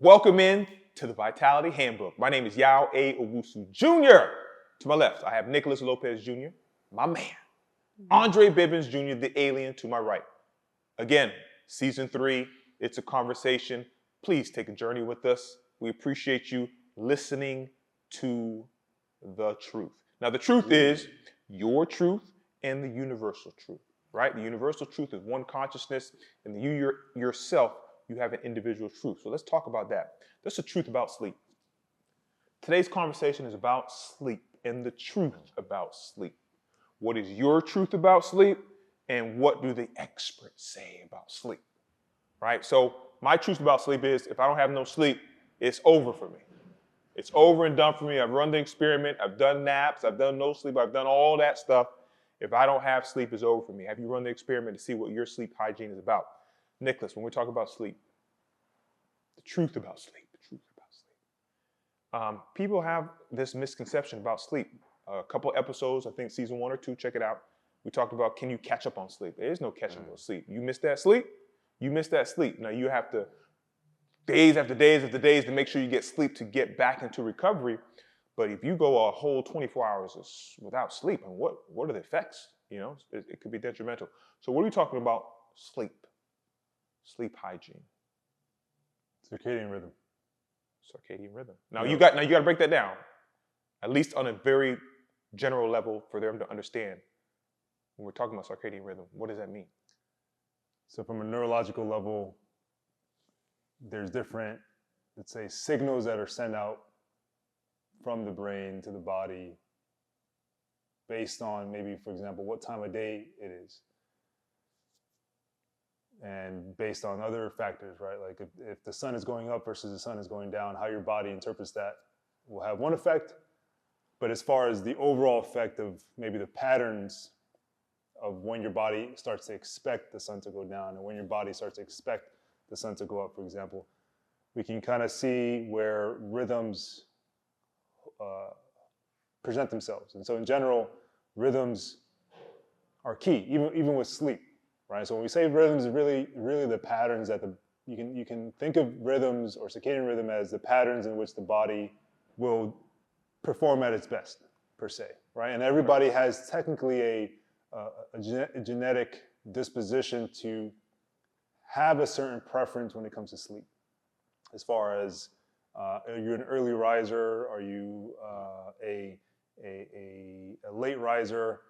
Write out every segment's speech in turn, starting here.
Welcome in to the Vitality Handbook. My name is Yao A. Owusu Jr. To my left, I have Nicholas Lopez Jr., my man. Andre Bibbins Jr., the alien, to my right. Again, season 3, it's a conversation. Please take a journey with us. We appreciate you listening to the truth. Now, the truth is your truth and the universal truth, right? The universal truth is one consciousness, and you yourself, you have an individual truth. So let's talk about that. That's the truth about sleep. Today's conversation is about sleep and the truth about sleep. What is your truth about sleep, and what do the experts say about sleep, right? So my truth about sleep is if I don't have no sleep, it's over for me. It's over and done for me. I've run the experiment. I've done naps. I've done no sleep. I've done all that stuff. If I don't have sleep, it's over for me. Have you run the experiment to see what your sleep hygiene is about? Nicholas, when we talk about sleep, the truth about sleep, people have this misconception about sleep. A couple episodes, I think season 1 or 2, check it out. We talked about, can you catch up on sleep? There is no catching up on sleep. You miss that sleep, you miss that sleep. Now you have to, days after days after days, to make sure you get sleep to get back into recovery. But if you go a whole 24 hours without sleep, and what are the effects? You know, it could be detrimental. So what are we talking about? Sleep hygiene. Circadian rhythm. Now you got to break that down, at least on a very general level for them to understand. When we're talking about circadian rhythm, what does that mean? So from a neurological level, there's different, let's say, signals that are sent out from the brain to the body based on maybe, for example, what time of day it is. And based on other factors, right? Like if the sun is going up versus the sun is going down, how your body interprets that will have one effect. But as far as the overall effect of maybe the patterns of when your body starts to expect the sun to go down and when your body starts to expect the sun to go up, for example, we can kind of see where rhythms present themselves. And so in general, rhythms are key, even with sleep. Right, so when we say rhythms, really the patterns that you can think of rhythms or circadian rhythm as the patterns in which the body will perform at its best, per se. Right, and everybody has technically a genetic disposition to have a certain preference when it comes to sleep. As far as are you an early riser? Are you a late riser?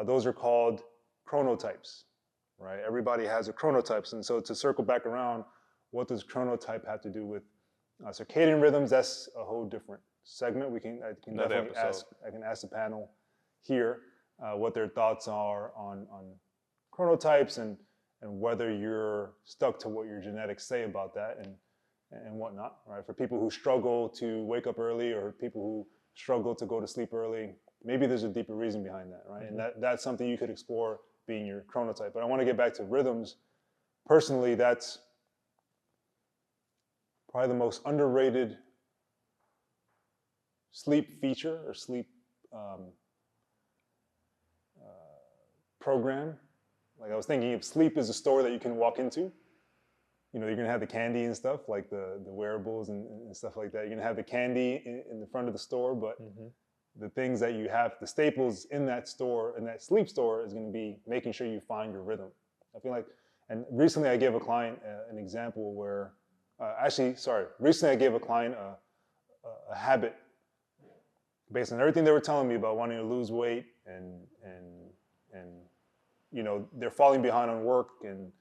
Those are called chronotypes. Right, everybody has a chronotype, and so to circle back around, what does chronotype have to do with circadian rhythms? That's a whole different segment. I can definitely ask the panel here what their thoughts are on chronotypes and whether you're stuck to what your genetics say about that and whatnot. Right, for people who struggle to wake up early or people who struggle to go to sleep early, maybe there's a deeper reason behind that. Right, and that's something you could explore, being your chronotype. But I want to get back to rhythms. Personally, that's probably the most underrated sleep feature or sleep program. Like I was thinking, if sleep is a store that you can walk into, you know, you're gonna have the candy and stuff, like the wearables and stuff like that. You're gonna have the candy in the front of the store, but the things that you have, the staples in that store, in that sleep store, is going to be making sure you find your rhythm. I feel like, and recently I gave a client an example where, recently I gave a client a habit based on everything they were telling me about wanting to lose weight and you know, they're falling behind on work and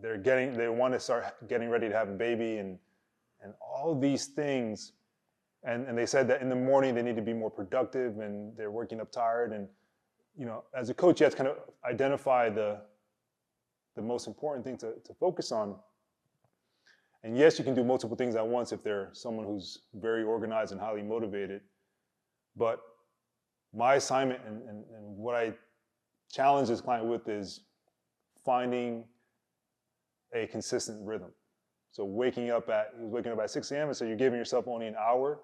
they want to start getting ready to have a baby and all these things. And they said that in the morning they need to be more productive and they're waking up tired. And, you know, as a coach, you have to kind of identify the most important thing to focus on. And yes, you can do multiple things at once if they're someone who's very organized and highly motivated. But my assignment and what I challenge this client with is finding a consistent rhythm. So he was waking up at 6 a.m. and so you're giving yourself only an hour.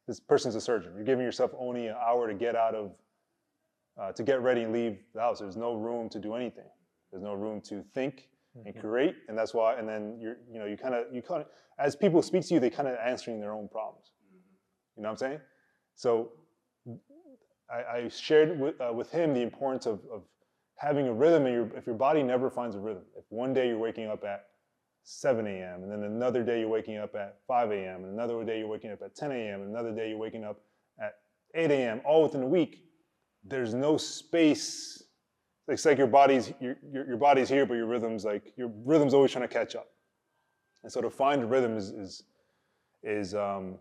This person's a surgeon. You're giving yourself only an hour to get to get ready and leave the house. There's no room to do anything. There's no room to think. and create, and that's why. And then you kind of as people speak to you, they kind of answering their own problems. You know what I'm saying? So I shared with him the importance of having a rhythm. If your body never finds a rhythm, if one day you're waking up at 7 a.m. and then another day you're waking up at 5 a.m. and another day you're waking up at 10 a.m. and another day you're waking up at 8 a.m. all within a week, there's no space. It's like your body's here, but your rhythm's always trying to catch up. And so to find a rhythm is Dre,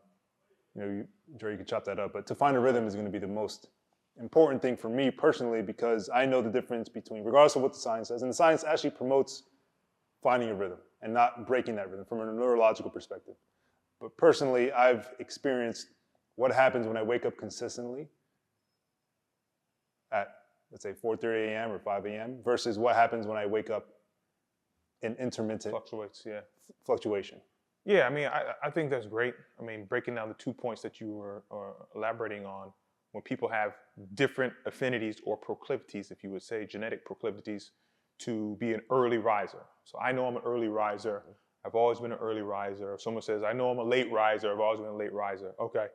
you can chop that up, but to find a rhythm is going to be the most important thing for me personally, because I know the difference between, regardless of what the science says, and the science actually promotes finding a rhythm and not breaking that rhythm from a neurological perspective. But personally, I've experienced what happens when I wake up consistently at, let's say, 4:30 a.m. or 5 a.m. versus what happens when I wake up in intermittent fluctuation. Yeah, I mean, I think that's great. I mean, breaking down the 2 points that you were elaborating on, when people have different affinities or proclivities, if you would say, genetic proclivities to be an early riser. So I know I'm an early riser. I've always been an early riser. If someone says, I know I'm a late riser, I've always been a late riser. Okay.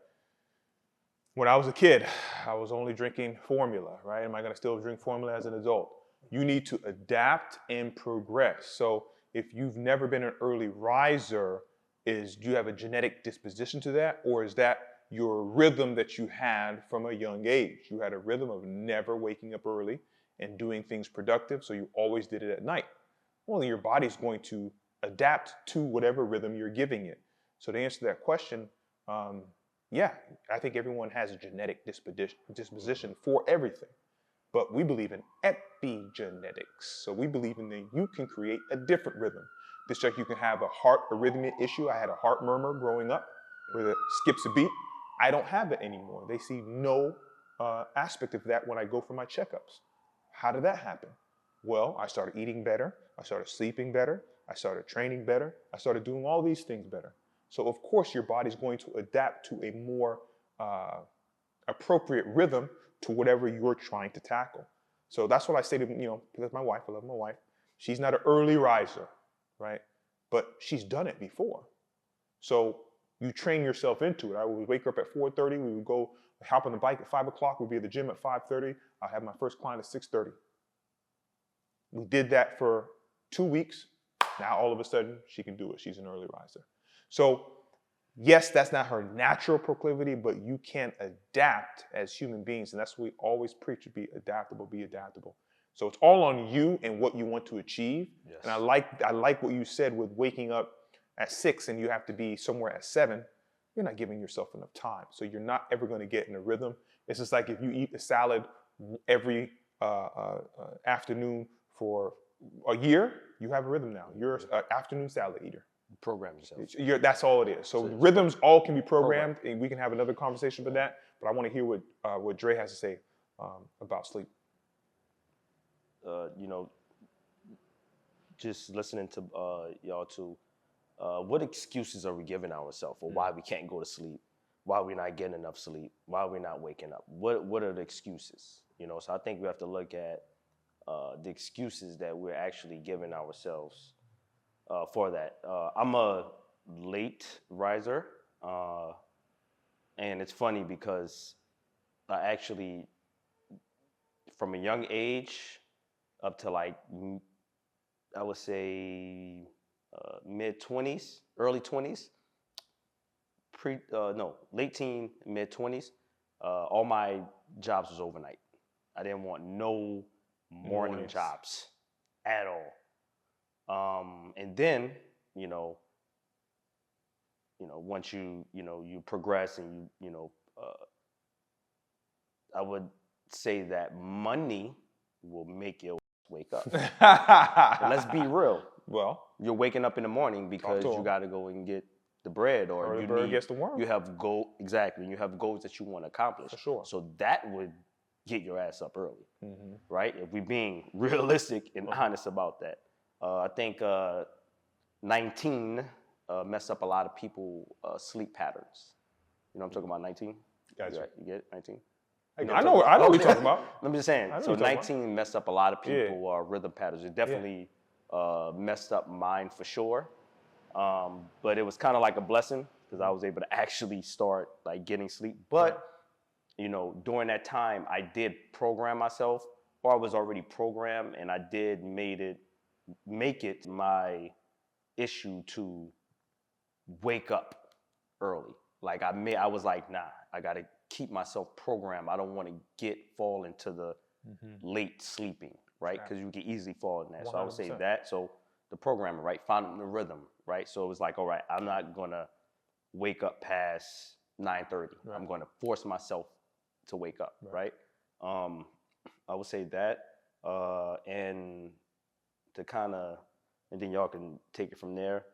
When I was a kid, I was only drinking formula, right? Am I going to still drink formula as an adult? You need to adapt and progress. So if you've never been an early riser, do you have a genetic disposition to that? Or is that your rhythm that you had from a young age? You had a rhythm of never waking up early and doing things productive, so you always did it at night. Well, then your body's going to adapt to whatever rhythm you're giving it. So to answer that question, yeah, I think everyone has a genetic disposition for everything. But we believe in epigenetics. So we believe in that you can create a different rhythm. Just like you can have a heart arrhythmia issue. I had a heart murmur growing up where it skips a beat. I don't have it anymore. They see no aspect of that when I go for my checkups. How did that happen? Well, I started eating better. I started sleeping better. I started training better. I started doing all these things better. So of course your body's going to adapt to a more appropriate rhythm to whatever you're trying to tackle. So that's what I say to, because my wife, I love my wife. She's not an early riser, right? But she's done it before. So you train yourself into it. I would wake up at 4:30. We would go hop on the bike at 5 o'clock. We'd be at the gym at 5:30. I'll have my first client at 6:30. We did that for 2 weeks. Now all of a sudden she can do it. She's an early riser. So yes, that's not her natural proclivity, but you can adapt as human beings. And that's what we always preach, to be adaptable, be adaptable. So it's all on you and what you want to achieve. Yes. And I like what you said with waking up at 6 and you have to be somewhere at 7. You're not giving yourself enough time. So you're not ever going to get in a rhythm. It's just like if you eat a salad every afternoon for a year, you have a rhythm now. You're an afternoon salad eater. Program yourself. That's all it is. So rhythms all can be programmed, and we can have another conversation about that. But I want to hear what Dre has to say about sleep. Just listening to y'all too. What excuses are we giving ourselves for why we can't go to sleep? Why we're not getting enough sleep? Why we're not waking up? What are the excuses? So I think we have to look at the excuses that we're actually giving ourselves for that. I'm a late riser, and it's funny because I actually, from a young age up to like, I would say mid-20s, early 20s, late teen, mid-20s, all my jobs was overnight. I didn't want no morning jobs at all. And then, once you progress and I would say that money will make you wake up. Let's be real. Well, you're waking up in the morning because you got to go and get the bread, or the bird gets the worm. You have exactly. You have goals that you want to accomplish. For sure. So that would get your ass up early, right? If we're being realistic and honest about that. I think 19 messed up a lot of people's sleep patterns. You know what I'm talking about, 19? Gotcha. You get it, 19? I know what you're talking about. I'm just saying. So 19 messed up a lot of people's rhythm patterns. It definitely messed up mind for sure. But it was kind of like a blessing because I was able to actually start like getting sleep. But you know, during that time, I did program myself, or I was already programmed, and I did make it my issue to wake up early. Like I was like, nah, I gotta keep myself programmed. I don't want to fall into the late sleeping, right? Because you can easily fall in that. 100%. So I would say that. So the programming, right? Finding the rhythm, right? So it was like, all right, I'm not gonna wake up past 9:30. Right. I'm gonna force myself to wake up, right? I would say that, and to kind of, and then y'all can take it from there,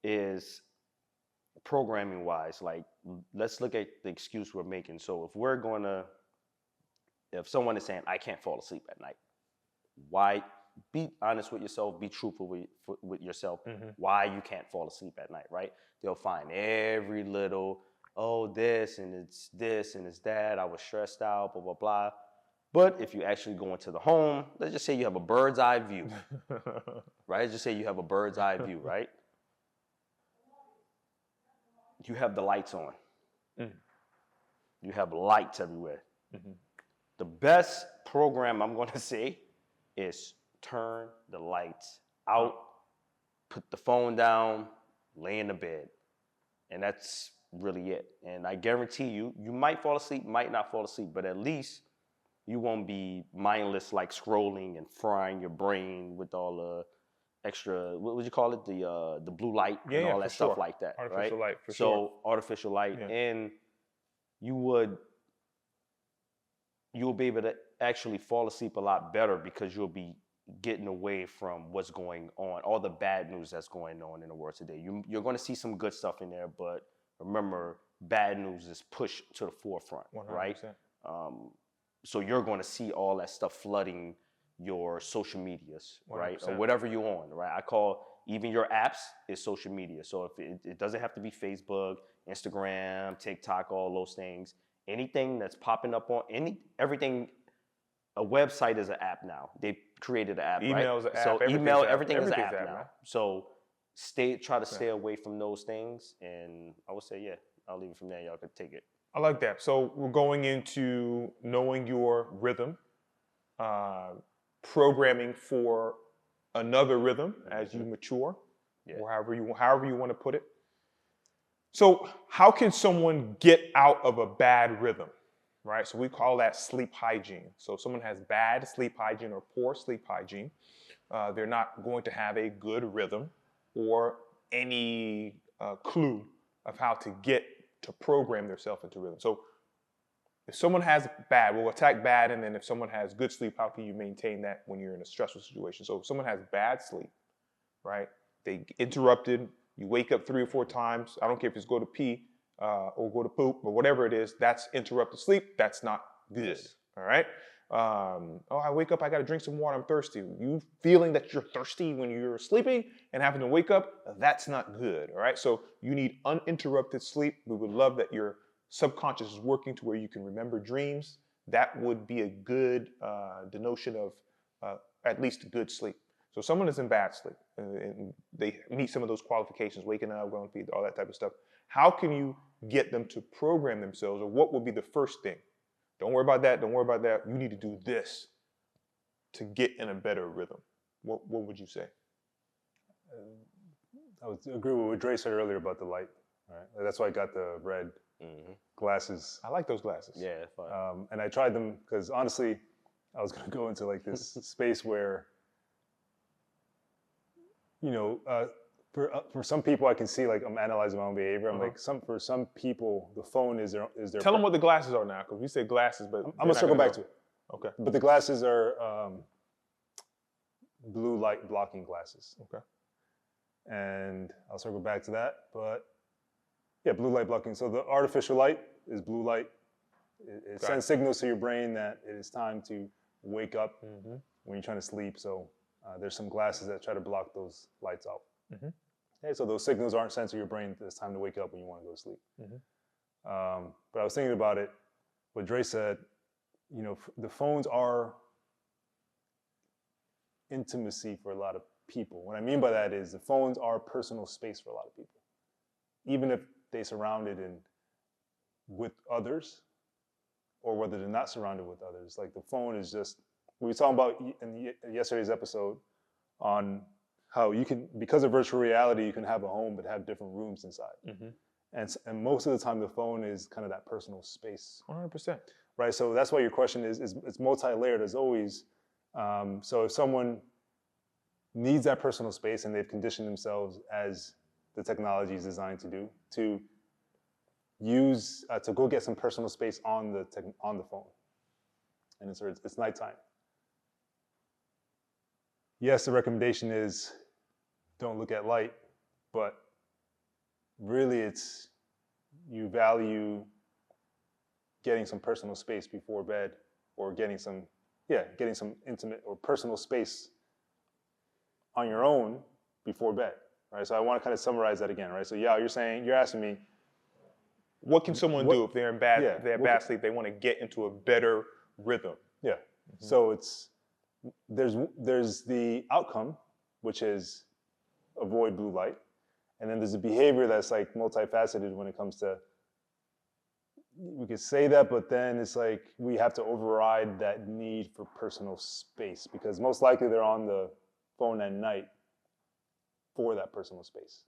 is programming wise, like let's look at the excuse we're making. So if someone is saying, I can't fall asleep at night, why? Be honest with yourself, be truthful with yourself, why you can't fall asleep at night, right? They'll find every little, oh, this and it's that, I was stressed out, blah, blah, blah. But if you actually go into the home, let's just say you have a bird's eye view, right? Let's just say you have a bird's eye view, right? You have the lights on. You have lights everywhere. The best program I'm going to say is turn the lights out, put the phone down, lay in the bed. And that's really it. And I guarantee you might fall asleep, might not fall asleep, but at least you won't be mindless like scrolling and frying your brain with all the extra, what would you call it? The blue light and all that stuff like that. Artificial light, for sure. sure. So artificial light. Yeah. And you'll be able to actually fall asleep a lot better because you'll be getting away from what's going on, all the bad news that's going on in the world today. You're going to see some good stuff in there, but remember, bad news is pushed to the forefront, 100%. Right? So you're going to see all that stuff flooding your social medias, 100%. Right? Or whatever you're on, right? I call even your apps is social media. So if it doesn't have to be Facebook, Instagram, TikTok, all those things. Anything that's popping up on everything, a website is an app now. They created an app, Email's right? An app. So everything is an app now. Right? So try to stay away from those things, and I would say, I'll leave it from there. Y'all could take it. I like that. So we're going into knowing your rhythm, programming for another rhythm as you mature, or however you want to put it. So how can someone get out of a bad rhythm, right? So we call that sleep hygiene. So if someone has bad sleep hygiene or poor sleep hygiene, they're not going to have a good rhythm or any clue of how to get to program themselves into rhythm. So if someone has bad, we'll attack bad, and then if someone has good sleep, how can you maintain that when you're in a stressful situation? So if someone has bad sleep, right, they interrupted, you wake up 3 or 4 times, I don't care if it's go to pee or go to poop or whatever it is, that's interrupted sleep, that's not good, all right? I wake up, I gotta drink some water, I'm thirsty. You feeling that you're thirsty when you're sleeping and having to wake up, that's not good, all right? So you need uninterrupted sleep. We would love that your subconscious is working to where you can remember dreams. That would be a good denotion of at least good sleep. So someone is in bad sleep and they meet some of those qualifications, waking up, going to feed, all that type of stuff. How can you get them to program themselves, or what would be the first thing? Don't worry about that. Don't worry about that. You need to do this to get in a better rhythm. What would you say? I would agree with what Dre said earlier about the light. Right? That's why I got the red glasses. I like those glasses. Yeah, fine. And I tried them because honestly, I was going to go into like this space where, you know, for some people I can see like I'm analyzing my own behavior. I'm like for some people the phone is their. Tell them what the glasses are now, because we say glasses, but I'm gonna circle back to it. Okay. But the glasses are blue light blocking glasses. Okay. And I'll circle back to that, but yeah, blue light blocking. So the artificial light is blue light. It sends signals to your brain that it is time to wake up when you're trying to sleep. So there's some glasses that try to block those lights out. Okay, so those signals aren't sent to your brain that it's time to wake up when you want to go to sleep. But I was thinking about it, what Dre said, you know, the phones are intimacy for a lot of people. What I mean by that is the phones are personal space for a lot of people. Even if they surrounded with others, or whether they're not surrounded with others. Like the phone is just, we were talking about in yesterday's episode on how you can, because of virtual reality, you can have a home but have different rooms inside. And most of the time the phone is kind of that personal space. 100%. Right, so that's why your question is it's multi-layered as always. So if someone needs that personal space and they've conditioned themselves as the technology is designed to do, to use, to go get some personal space on the phone. And it's nighttime. Yes, the recommendation is don't look at light, but really it's, you value getting some personal space before bed, or getting some intimate or personal space on your own before bed, right? So I want to kind of summarize that again, right? So yeah, you're asking me, what can someone do if they're in bad sleep? They want to get into a better rhythm. Yeah. So there's the outcome, which is avoid blue light, and then there's a behavior that's like multifaceted when it comes to, we could say that, but then it's like we have to override that need for personal space, because most likely they're on the phone at night for that personal space.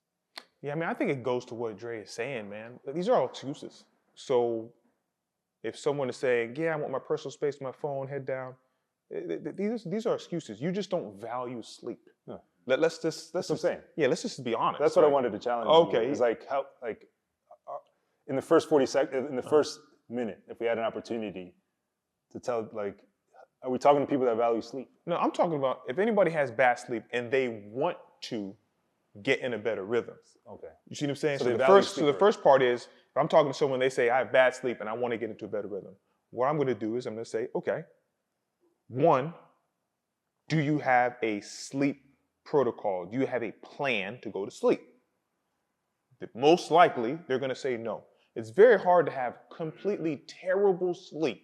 Yeah, I mean, I think it goes to what Dre is saying, man. These are all excuses. So if someone is saying, yeah, I want my personal space, my phone, head down, these are excuses. You just don't value sleep. No. That's what I'm saying. Yeah, let's just be honest. That's what I wanted to challenge you. It's like how, like, in the first 40 seconds, in the first minute, if we had an opportunity to tell, like, are we talking to people that value sleep? No, I'm talking about if anybody has bad sleep and they want to get in a better rhythm. Okay. You see what I'm saying? So the first part is, if I'm talking to someone, they say, I have bad sleep and I want to get into a better rhythm. What I'm going to do is I'm going to say, okay, one, do you have a sleep protocol? Do you have a plan to go to sleep? Most likely, they're going to say no. It's very hard to have completely terrible sleep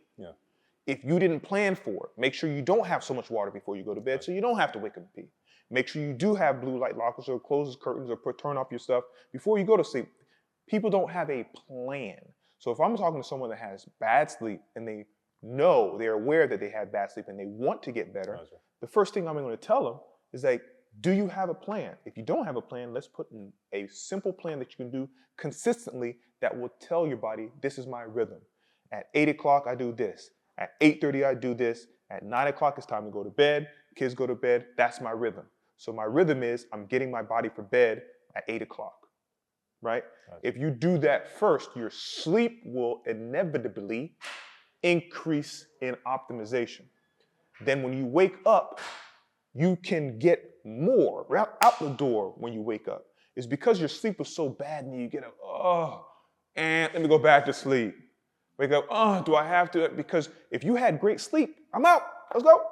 if you didn't plan for it. Make sure you don't have so much water before you go to bed so you don't have to wake up and pee. Make sure you do have blue light blockers or close the curtains or turn off your stuff before you go to sleep. People don't have a plan. So if I'm talking to someone that has bad sleep and they're aware that they have bad sleep and they want to get better, the first thing I'm going to tell them is like, do you have a plan? If you don't have a plan, let's put in a simple plan that you can do consistently that will tell your body, this is my rhythm. At 8 o'clock, I do this. At 8:30, I do this. At 9 o'clock, it's time to go to bed. Kids go to bed. That's my rhythm. So my rhythm is I'm getting my body for bed at 8 o'clock, right? If you do that first, your sleep will inevitably increase in optimization. Then when you wake up, you can get more out the door when you wake up. It's because your sleep was so bad and you get up, and let me go back to sleep. Wake up, do I have to? Because if you had great sleep, I'm out, let's go.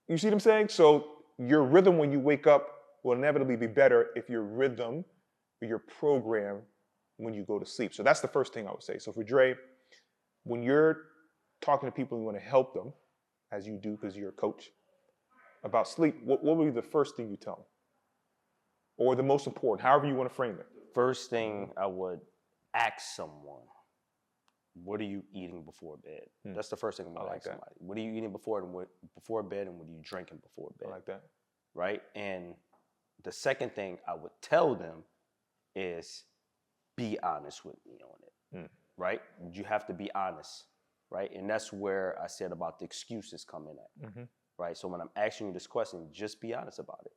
You see what I'm saying? So your rhythm when you wake up will inevitably be better if your rhythm, or your program when you go to sleep. So that's the first thing I would say. So for Dre, when you're talking to people and you want to help them, as you do because you're a coach, about sleep, what would be the first thing you tell them? Or the most important, however you want to frame it. First thing I would ask someone, what are you eating before bed? That's the first thing I'm going to ask somebody. What are you eating before bed, and what are you drinking before bed? I like that. Right? And the second thing I would tell them is be honest with me on it. Right? You have to be honest. Right? And that's where I said about the excuses coming at. Right? So when I'm asking you this question, just be honest about it.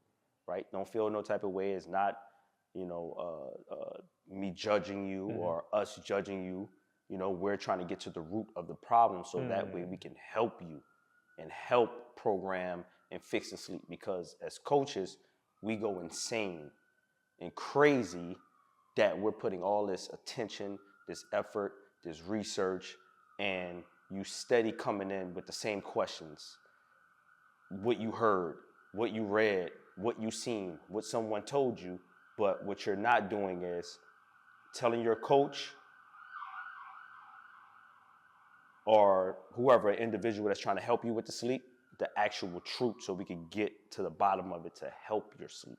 Right? Don't feel no type of way. It's not, me judging you or us judging you. We're trying to get to the root of the problem so that way we can help you and help program and fix the sleep. Because as coaches, we go insane and crazy that we're putting all this attention, this effort, this research, and you steady coming in with the same questions. What you heard, what you read, what you seen, what someone told you, but what you're not doing is telling your coach or whoever, an individual that's trying to help you with the sleep, the actual truth so we can get to the bottom of it to help your sleep.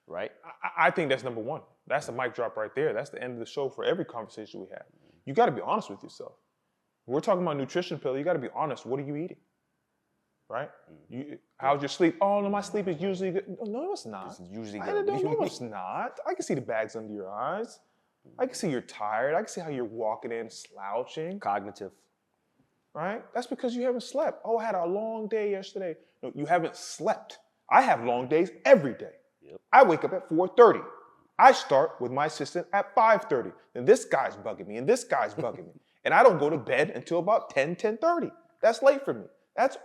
Right? I think that's number one. That's the mic drop right there. That's the end of the show for every conversation we have. You got to be honest with yourself. We're talking about nutrition pill. You got to be honest. What are you eating? Right? How's your sleep? Oh, no, my sleep is usually good. No, it's not. It's usually No, good. it's not. I can see the bags under your eyes. I can see you're tired. I can see how you're walking in slouching. Cognitive. Right? That's because you haven't slept. Oh, I had a long day yesterday. No, you haven't slept. I have long days every day. Yep. I wake up at 4:30. I start with my assistant at 5:30. Then this guy's bugging me, and this guy's bugging me. And I don't go to bed until about 10:30. That's late for me. That's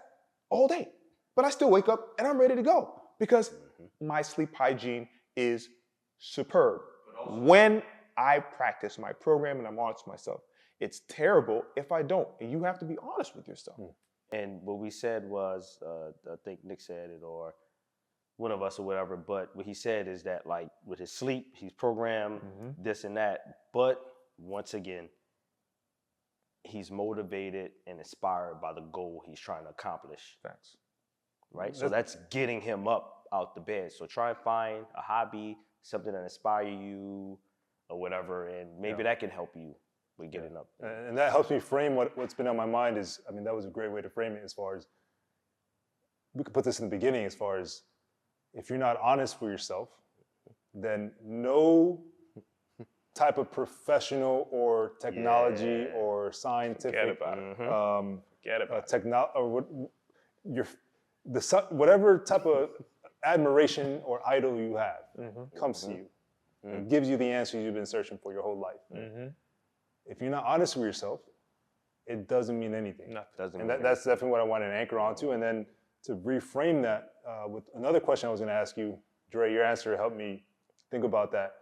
all day. But I still wake up and I'm ready to go because my sleep hygiene is superb. When I practice my program and I'm honest with myself, it's terrible if I don't. And you have to be honest with yourself. And what we said was, I think Nick said it or one of us or whatever, but what he said is that like with his sleep, he's programmed this and that. But once again, he's motivated and inspired by the goal he's trying to accomplish. Thanks. Right? So that's getting him up out the bed. So try and find a hobby, something that inspires you or whatever, and maybe that can help you with getting up. And that helps me frame what's been on my mind is, I mean, that was a great way to frame it as far as, we could put this in the beginning as far as, if you're not honest with yourself, then no type of professional or technology or scientific whatever type of admiration or idol you have comes to you and gives you the answers you've been searching for your whole life. If you're not honest with yourself, it doesn't mean anything. That's definitely what I wanted to anchor onto. And then to reframe that with another question I was going to ask you, Dre, your answer helped me think about that.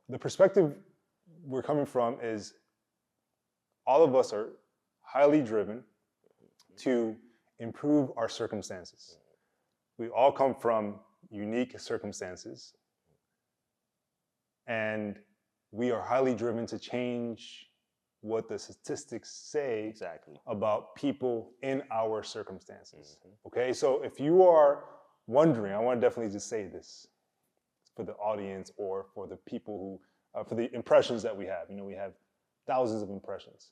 The perspective we're coming from is all of us are highly driven to improve our circumstances. We all come from unique circumstances, and we are highly driven to change what the statistics say about people in our circumstances. Okay, so if you are wondering, I want to definitely just say this for the audience or for the people who, for the impressions that we have. You know, we have thousands of impressions.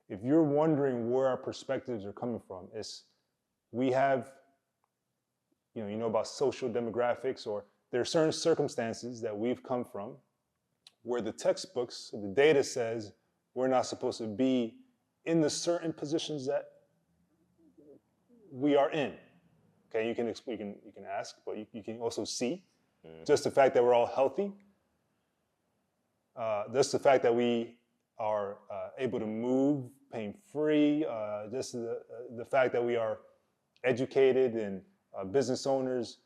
If you're wondering where our perspectives are coming from, it's we have, you know about social demographics, or there are certain circumstances that we've come from where the textbooks, the data says we're not supposed to be in the certain positions that we are in. Okay, you can ask, but you can also see just the fact that we're all healthy, just the fact that we are able to move pain-free, just the fact that we are educated and business owners.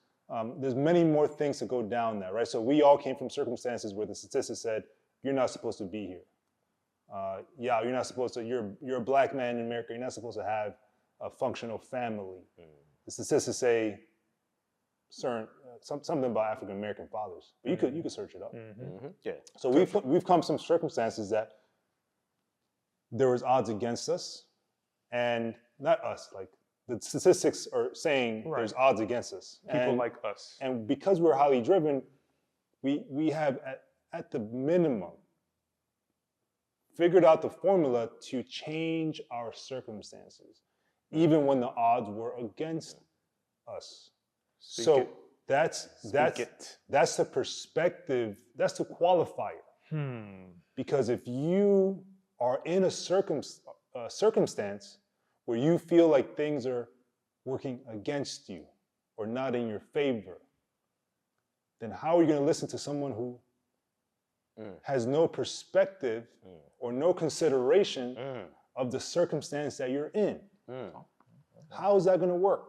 There's many more things to go down that, right? So we all came from circumstances where the statistics said, you're not supposed to be here. You're not supposed to, you're a black man in America, you're not supposed to have a functional family. The statistics say something about African American fathers. But you could search it up. Yeah. So we've come from circumstances that there was odds against us, and not us, like the statistics are saying there's odds against us. People like us. And because we're highly driven, we have at the minimum figured out the formula to change our circumstances, even when the odds were against us. That's the perspective, that's the qualifier. Because if you are in a circumstance where you feel like things are working against you or not in your favor, then how are you going to listen to someone who has no perspective or no consideration of the circumstance that you're in? How is that going to work?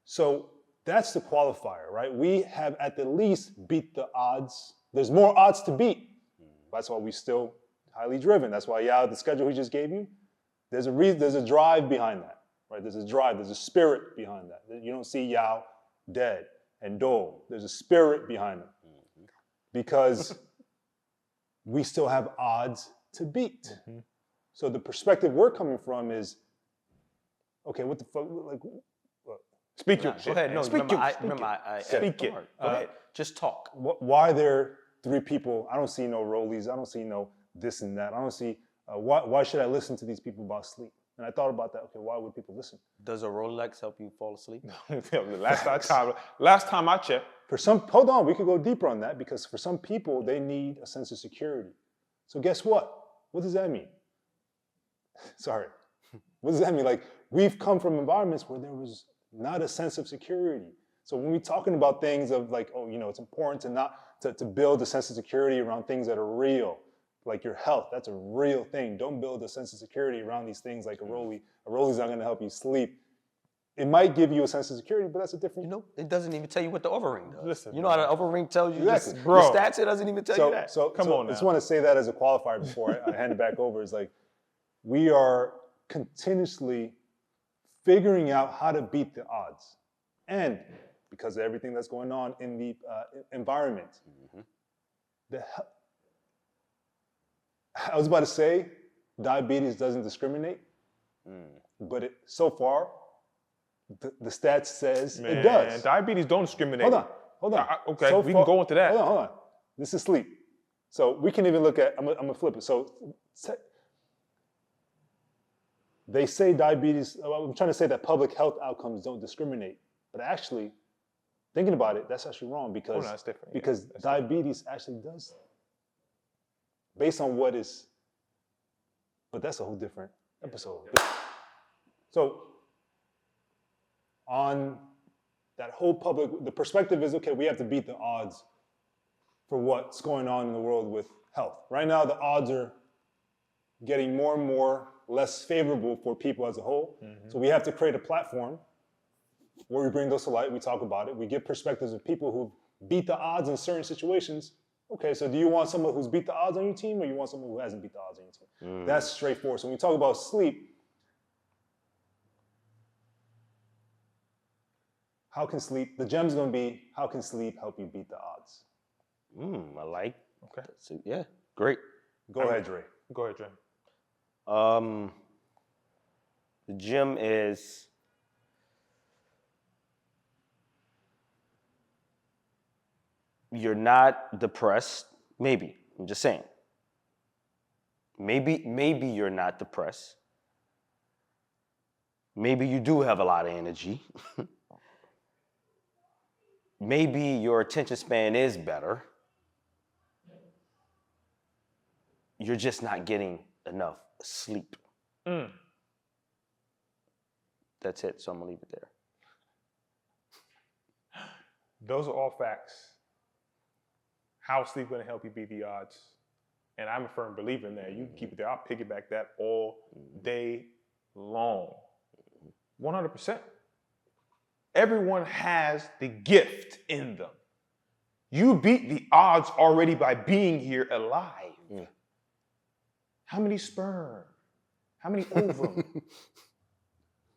So that's the qualifier, right? We have at the least beat the odds. There's more odds to beat. That's why we still highly driven. That's why, the schedule we just gave you, there's a drive behind that, right? There's a drive, there's a spirit behind that. You don't see Yao dead and dull. There's a spirit behind it because we still have odds to beat. So the perspective we're coming from is okay, what the fuck? Like, Speak your Go shit. ahead. man. No, Speak remember, your, speak I Speak it. Go ahead. Just talk. why are there 3 people? I don't see no rollies. I don't see no this and that. I don't see, why should I listen to these people about sleep? And I thought about that. Okay, why would people listen? Does a Rolex help you fall asleep? last time I checked. Hold on, we could go deeper on that because for some people, they need a sense of security. So guess what? What does that mean? Sorry. What does that mean? Like, we've come from environments where there was not a sense of security. So when we're talking about things of like, oh, it's important to build a sense of security around things that are real, like your health, that's a real thing. Don't build a sense of security around these things like a rollie. A rollie's not gonna help you sleep. It might give you a sense of security, but that's a different. It doesn't even tell you what the overring does. Listen, you know how the overring tells you Exactly. your stats? It doesn't even tell you that. Come on I just now. want to say that as a qualifier before I hand it back over. Is like, we are continuously figuring out how to beat the odds. And because of everything that's going on in the environment, I was about to say diabetes doesn't discriminate, but so far, the stats says it does. Diabetes don't discriminate. Hold on. Okay, we can go into that. Hold on. This is sleep. So we can even look at, I'm gonna flip it. So they say diabetes, I'm trying to say that public health outcomes don't discriminate, but actually, thinking about it, that's actually wrong because, that's different. because diabetes actually does, based on what is, but that's a whole different episode. So on that whole the perspective is, okay, we have to beat the odds for what's going on in the world with health. Right now, the odds are getting more and more less favorable for people as a whole. So we have to create a platform where we bring those to light, we talk about it, we give perspectives of people who beat the odds in certain situations. Okay, so do you want someone who's beat the odds on your team or you want someone who hasn't beat the odds on your team? That's straightforward. So when we talk about sleep, the gem's gonna be, how can sleep help you beat the odds? I like. Okay. So, yeah, great. Go ahead, Dre. Go ahead, Dre. The gym is you're not depressed. Maybe. I'm just saying. Maybe you're not depressed. Maybe you do have a lot of energy. Maybe your attention span is better. You're just not getting enough sleep. That's it. So I'm gonna leave it there. Those are all facts. How is sleep going to help you beat the odds? And I'm a firm believer in that. You can keep it there. I'll piggyback that all day long. 100%. Everyone has the gift in them. You beat the odds already by being here alive. How many sperm? How many ovum?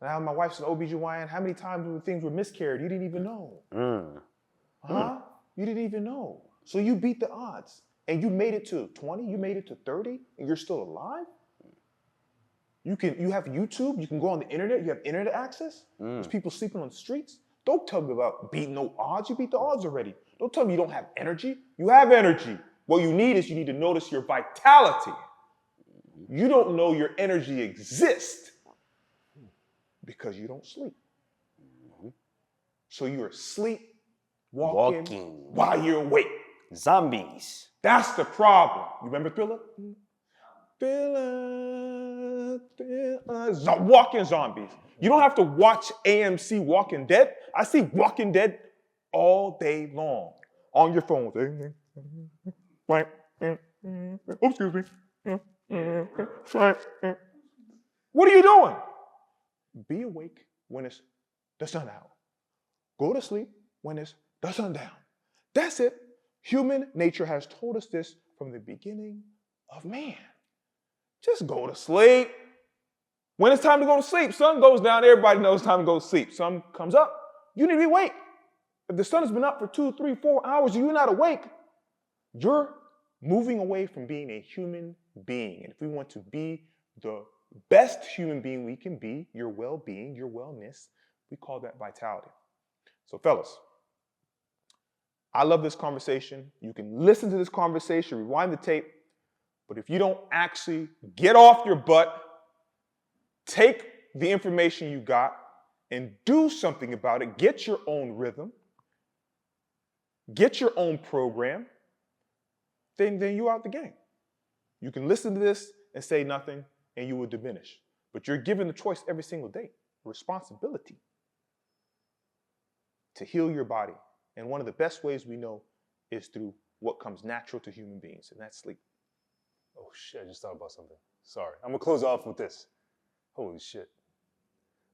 Now my wife's an OBGYN. How many times things were miscarried? You didn't even know. You didn't even know. So you beat the odds. And you made it to 20, you made it to 30, and you're still alive? You have YouTube, you can go on the internet, you have internet access. There's people sleeping on the streets. Don't tell me about beating no odds. You beat the odds already. Don't tell me you don't have energy. You have energy. What you need to notice your vitality. You don't know your energy exists because you don't sleep. So you're asleep, walking while you're awake. Zombies. That's the problem. You remember Thriller? Walking zombies. You don't have to watch AMC Walking Dead. I see Walking Dead all day long on your phone. Excuse me. What are you doing? Be awake when it's the sun out. Go to sleep when it's the sun down. That's it. Human nature has told us this from the beginning of man. Just go to sleep. When it's time to go to sleep, sun goes down, everybody knows it's time to go to sleep. Sun comes up, you need to be awake. If the sun has been up for 2, 3, 4 hours and you're not awake, you're moving away from being a human being. And if we want to be the best human being we can be, your well-being, your wellness, we call that vitality. So fellas, I love this conversation. You can listen to this conversation, rewind the tape, but if you don't actually get off your butt, take the information you got and do something about it, get your own rhythm, get your own program, then you're out the game. You can listen to this and say nothing and you will diminish. But you're given the choice every single day, responsibility to heal your body. And one of the best ways we know is through what comes natural to human beings, and that's sleep. Oh shit, I just thought about something. Sorry. I'm gonna close off with this. Holy shit.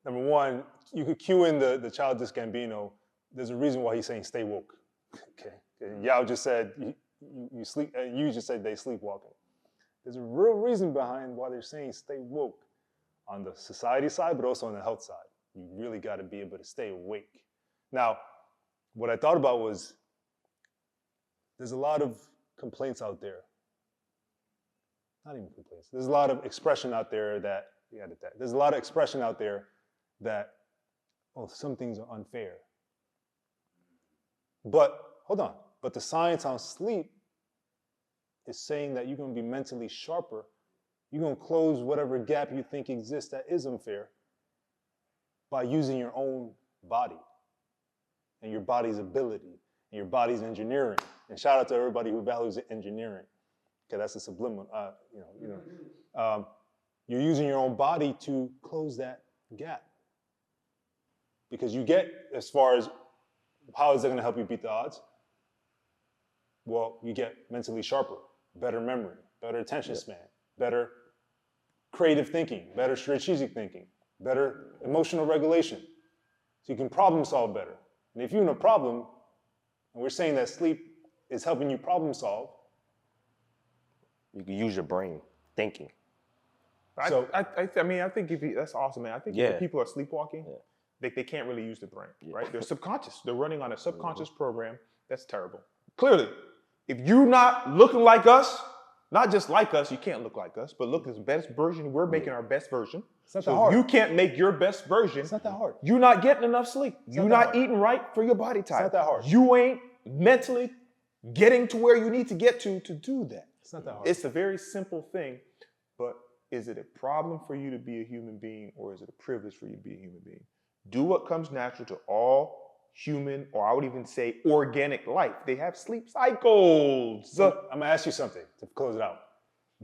Number one, you could cue in the Childish Gambino. There's a reason why he's saying stay woke. Okay. And Yao just said you sleep, you just said they sleepwalking. There's a real reason behind why they're saying stay woke on the society side, but also on the health side. You really got to be able to stay awake. Now, what I thought about was there's a lot of complaints out there. Not even complaints. There's a lot of expression out there that, there's a lot of expression out there that, oh, some things are unfair. But, hold on, but the science on sleep is saying that you're going to be mentally sharper. You're going to close whatever gap you think exists that is unfair by using your own body and your body's ability and your body's engineering. And shout out to everybody who values engineering. Okay, that's a subliminal, you're using your own body to close that gap. Because you get, as far as how is it going to help you beat the odds? Well, you get mentally sharper, better memory, better attention span, better creative thinking, better strategic thinking, better emotional regulation. So you can problem solve better. And if you're in a problem, and we're saying that sleep is helping you problem solve, you can use your brain thinking. I think that's awesome, man. I think if people are sleepwalking, they can't really use the brain, right? They're subconscious. They're running on a subconscious program. That's terrible. Clearly, if you're not looking like us, not just like us, you can't look like us, but look as the best version. We're making our best version. It's not so that hard. You can't make your best version. It's not that hard. You're not getting enough sleep. You're not eating right for your body type. It's not that hard. You ain't mentally getting to where you need to get to do that. It's not that hard. It's a very simple thing, but is it a problem for you to be a human being, or is it a privilege for you to be a human being? Do what comes natural to all human, or I would even say organic life. They have sleep cycles. So I'm gonna ask you something to close it out.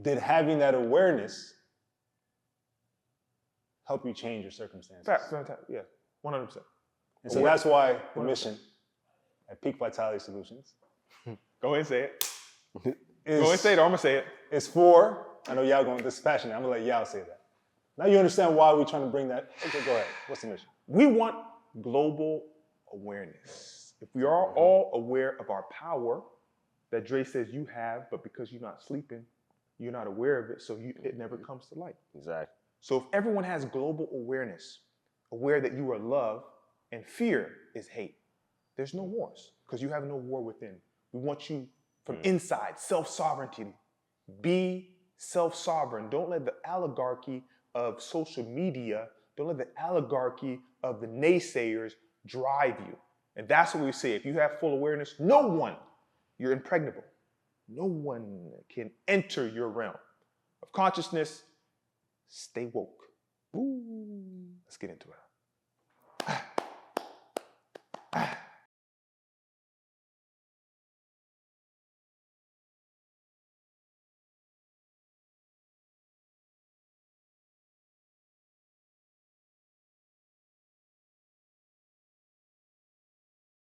Did having that awareness help you change your circumstances? Yeah, 100%. And so that's why the mission at Peak Vitality Solutions. Go ahead and say it. Go ahead and say it, or I'm gonna say it. It's for, I know y'all going, this is passionate, I'm gonna let y'all say that. Now you understand why we're trying to bring that. Okay, go ahead. What's the mission? We want global awareness. If we are all aware of our power that Dre says you have, but because you're not sleeping, you're not aware of it, so it never comes to light. Exactly. So if everyone has global awareness, aware that you are love and fear is hate, there's no wars because you have no war within. We want you from inside, self-sovereignty. Be self-sovereign. Don't let the oligarchy of social media, don't let the oligarchy of the naysayers drive you. And that's what we say. If you have full awareness, you're impregnable. No one can enter your realm of consciousness. Stay woke. Ooh. Let's get into it.